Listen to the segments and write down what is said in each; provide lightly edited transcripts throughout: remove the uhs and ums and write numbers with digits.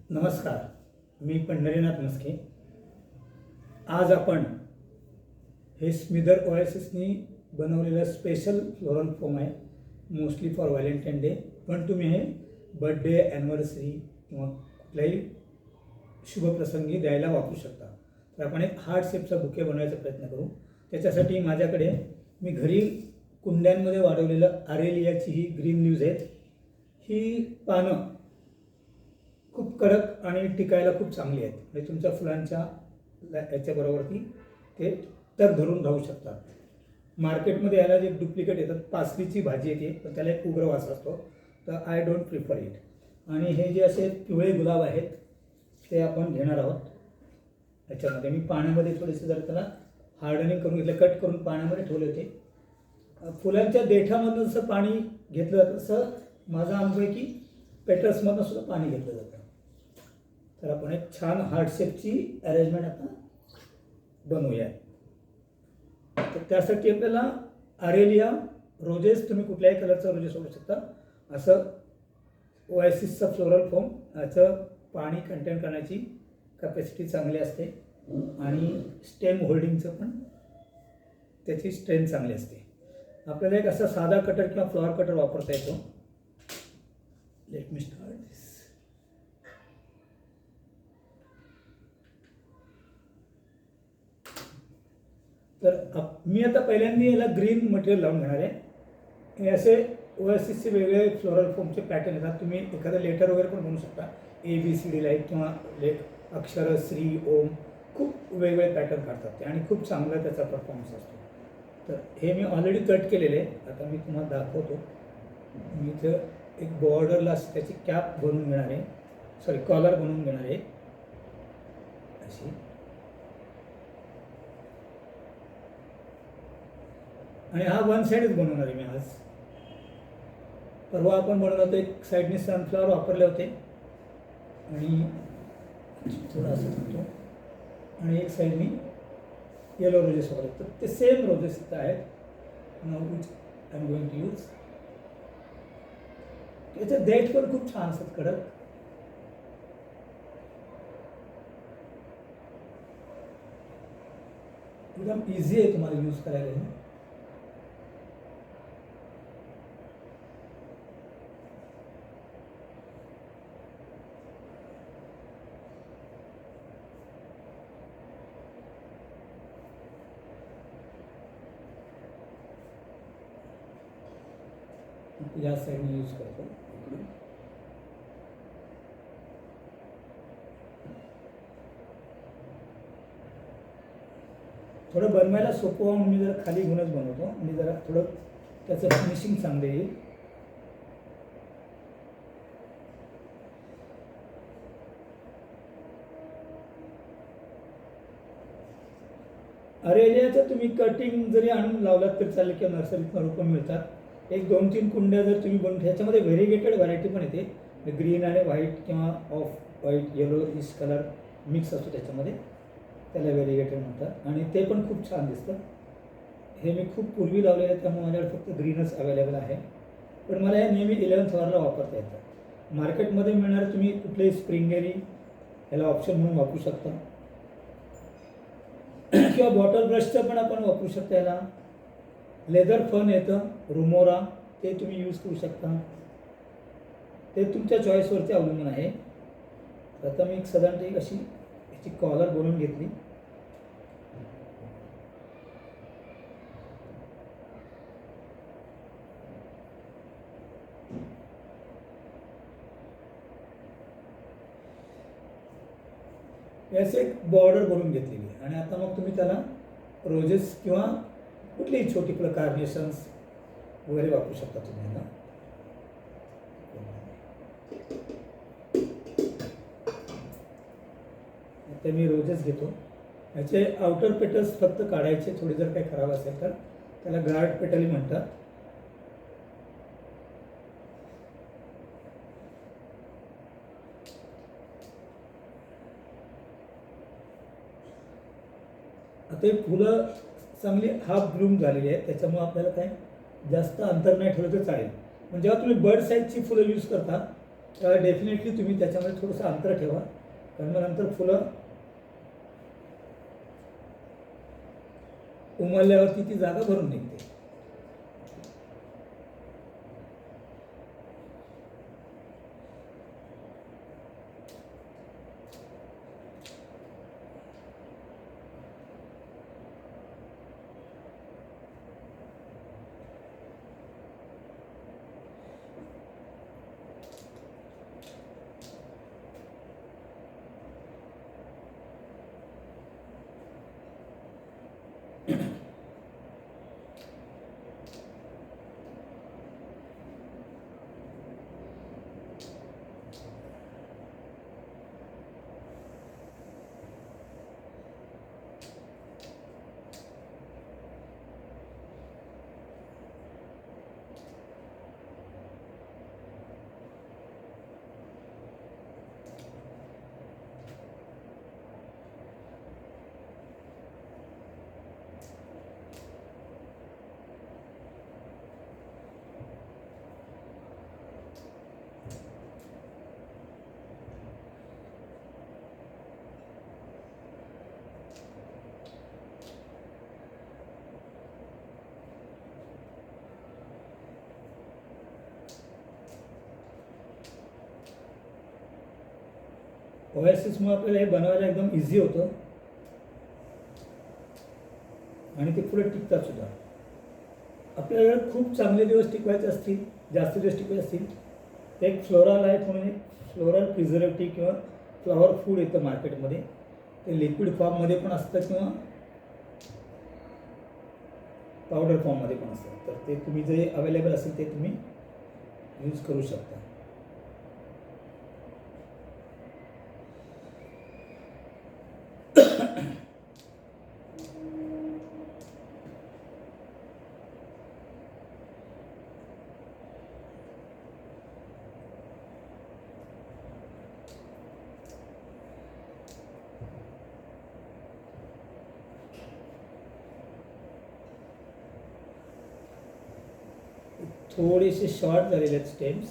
नमस्कार, मी पंढरीनाथ मस्के. आज आपण हे स्मिदर ओएसिसनी बनवलेलं स्पेशल फ्लोरल फोम आहे, मोस्टली फॉर व्हॅलेंटाईन डे. पण तुम्ही हे बर्थडे, ॲनिव्हर्सरी किंवा कुठल्याही शुभप्रसंगी द्यायला वापरू शकता. तर आपण एक हार्ट शेपचा बुके बनवायचा प्रयत्न करू. त्याच्यासाठी माझ्याकडे मी घरी कुंड्यांमध्ये वाढवलेलं आरेलियाची ही ग्रीन लीव्ज आहेत. ही पानं खूप कडक आणि टिकायला खूप चांगली आहेत. म्हणजे तुमच्या फुलांच्या याच्याबरोबरती ते तर धरून राहू शकतात. मार्केटमध्ये याला जे डुप्लिकेट येतात, पासलीची भाजी येते, पण त्याला एक उग्र वास असतो, तर आय डोंट प्रिफर इट. आणि हे जे असे पिवळे गुलाब आहेत ते आपण घेणार आहोत. याच्यामध्ये मी पाण्यामध्ये थोडेसे जर त्याला हार्डनिंग करून घेतलं, कट करून पाण्यामध्ये ठेवले होते. फुलांच्या देठामधून जसं पाणी घेतलं जातं तसं माझा अनुभव आहे की पेटल्समधून सुद्धा पाणी घेतलं जातं. तर आपण एक छान हार्ट शेपची अरेंजमेंट आता बनवूया. तर त्यासाठी आपल्याला आरेलिया रोजेस, तुम्ही कुठल्याही कलरचा रोजेस वापरू शकता. असं ओएसिसचा फ्लोरल फोम, याचं पाणी कंटेन करण्याची कॅपॅसिटी चांगली असते आणि स्टेम होल्डिंगचं पण त्याची स्ट्रेंथ चांगली असते. आपल्याला एक असा साधा कटर किंवा फ्लॉवर कटर वापरता येतो. लेट मी स्टार्ट दिस. तर मी आता पहिल्यांदा याला ग्रीन मटेरियल लावून घेणार आहे. हे असे ओएसिसचे वेगळे फ्लोरल फोमचे पॅटर्न येतात. तुम्ही एखादं लेटर वगैरे पण बनवू शकता, ABCD लाईक किंवा अक्षर श्री, ओम, खूप वेगवेगळे पॅटर्न काढतात ते आणि खूप चांगला त्याचा परफॉर्मन्स असतो. तर हे मी ऑलरेडी कट केलेले आहे. आता मी तुम्हाला दाखवतो. मी इथं एक बॉर्डरला त्याची कॅप बनवून घेणार आहे, कॉलर बनवून घेणार आहे अशी. आणि हा वन साईडच बनवणार आहे मी आज. परवा आपण बनवलं होतं, एक साईडने सनफ्लॉवर वापरले होते आणि थोडं असं होतो, आणि एक साईडनी येलो रोजेस वापरले. तर ते सेम रोजेस इथं आहेत. Now which I am going to use. याचे देठ पण खूप छान असतात, कडक. एकदम इझी आहे तुम्हाला यूज करायला. या साईडने यूज करतो. थोडं बनवायला सोपं म्हणून मी जरा खाली घेऊनच बनवतो आणि जरा थोडं त्याचं फिनिशिंग चांगलं येईल. अरेलियाचं तुम्ही कटिंग जरी आणून लावलात तरी चालेल, किंवा नर्सरीतून रोपं मिळतात. एक 2-3 कुंड्या जर तुम्ही बनवून, ह्याच्यामध्ये व्हेरिगेटेड व्हरायटी पण येते. ग्रीन आणि व्हाईट किंवा ऑफ व्हाईट, येलो इस कलर मिक्स असतो त्याच्यामध्ये, त्याला व्हेरिगेटेड म्हणतात. आणि ते पण खूप छान दिसतं. हे मी खूप पूर्वी लावलेलं आहे, त्यामुळे माझ्याकडे फक्त ग्रीनच अवेलेबल आहे. पण मला हे नेहमी 11th आवरला वापरता येतं. मार्केटमध्ये मिळणारे तुम्ही कुठलेही स्प्रिंगेरी ह्याला ऑप्शन म्हणून वापरू शकता, किंवा बॉटल ब्रशचं पण आपण वापरू शकता. याला लेदर फन येतं, रुमोरा, ते तुम्ही यूज करू शकता. ते तुमच्या चॉईसवरती अवलंबून आहे. आता मी एक साधारणतः एक अशी याची कॉलर बनवून घेतली. याची एक बॉर्डर बनवून घेतलेली आहे. आणि आता मग तुम्ही त्याला रोजेस किंवा कुठलीही छोटी फुलं, कार्नेशन्स वगैरे वापरू शकता तुम्ही याला. आता मी रोजेस घेतो. याचे आउटर पेटल्स फक्त काढायचे, थोडी जर काही खराब असेल तर. त्याला गार्ड पेटल म्हणतात. आता ही फुलं चांगली हाफ ब्लूम झालेली आहे, त्याच्यामुळे आपल्याला काय जास्त अंतर नाही ठेवलं तर चालेल. पण जेव्हा तुम्ही बर्ड साईजची फुलं यूज करता डेफिनेटली तुम्ही त्याच्यामध्ये थोडंसं अंतर ठेवा, कारण मग नंतर फुलं उमलल्यावरती ती जागा भरून निघते. ओएसिसमुळे आपल्याला हे बनवायला एकदम इझी होतं आणि ते पुढे टिकतात सुद्धा. आपल्याला खूप चांगले दिवस टिकवायचे असतील, जास्त दिवस टिकवायचे असतील, तर एक फ्लोरा लाईफ म्हणून एक फ्लोरल प्रिझर्वेटिव्ह किंवा फ्लॉवर फूड येतं मार्केटमध्ये. ते लिक्विड फॉर्ममध्ये पण असतं किंवा पावडर फॉर्ममध्ये पण असतं. तर ते तुम्ही जे अवेलेबल असेल ते तुम्ही यूज करू शकता. थोडेसे शॉर्ट झालेले आहेत स्टेम्स,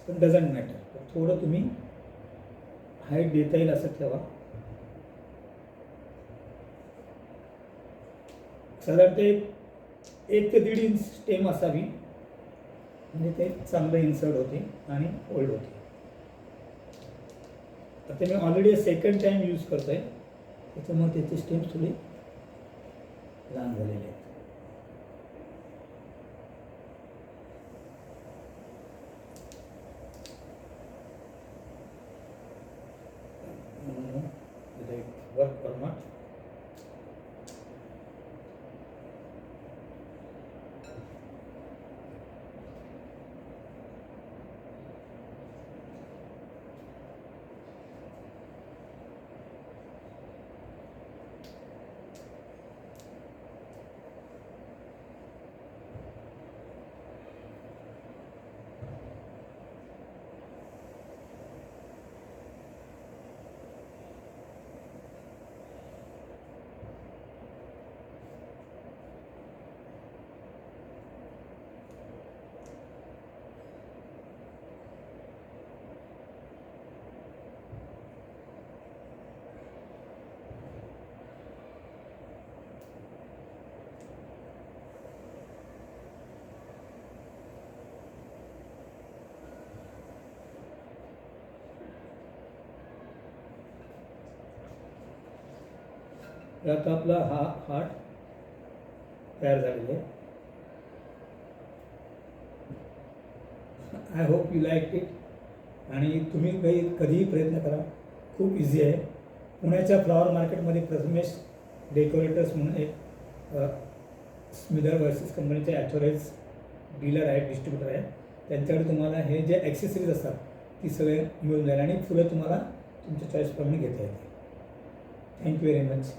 पण डझंट मॅटर. थोडं तुम्ही हाईट देता येईल असं ठेवा. साधारणतः 1 ते 1.5 इंच स्टेम असावी, म्हणजे ते चांगलं इन्सर्ट होते आणि होल्ड होते. आता मी ऑलरेडी सेकंड टाईम यूज करतो आहे, त्याच्यामुळे त्याचे स्टेम्स थोडे लहान झालेले आहेत. Work or not. आता आपला हा हार्ट तयार झालेला आहे. I hope you like it. आणि तुम्ही कधीही प्रयत्न करा, खूप इझी आहे. पुण्याच्या फ्लॉवर मार्केटमध्ये प्रथमेश डेकोरेटर्स म्हणून एक स्मिदर ओएसिस कंपनीचे ॲथोराइज डीलर आहेत, डिस्ट्रीब्युटर आहेत. त्यांच्याकडे तुम्हाला हे जे ॲक्सेसरीज असतात ती सगळे मिळून जाईल आणि फुलं तुम्हाला तुमच्या चॉईसप्रमाणे घेता येते. Thank you very much.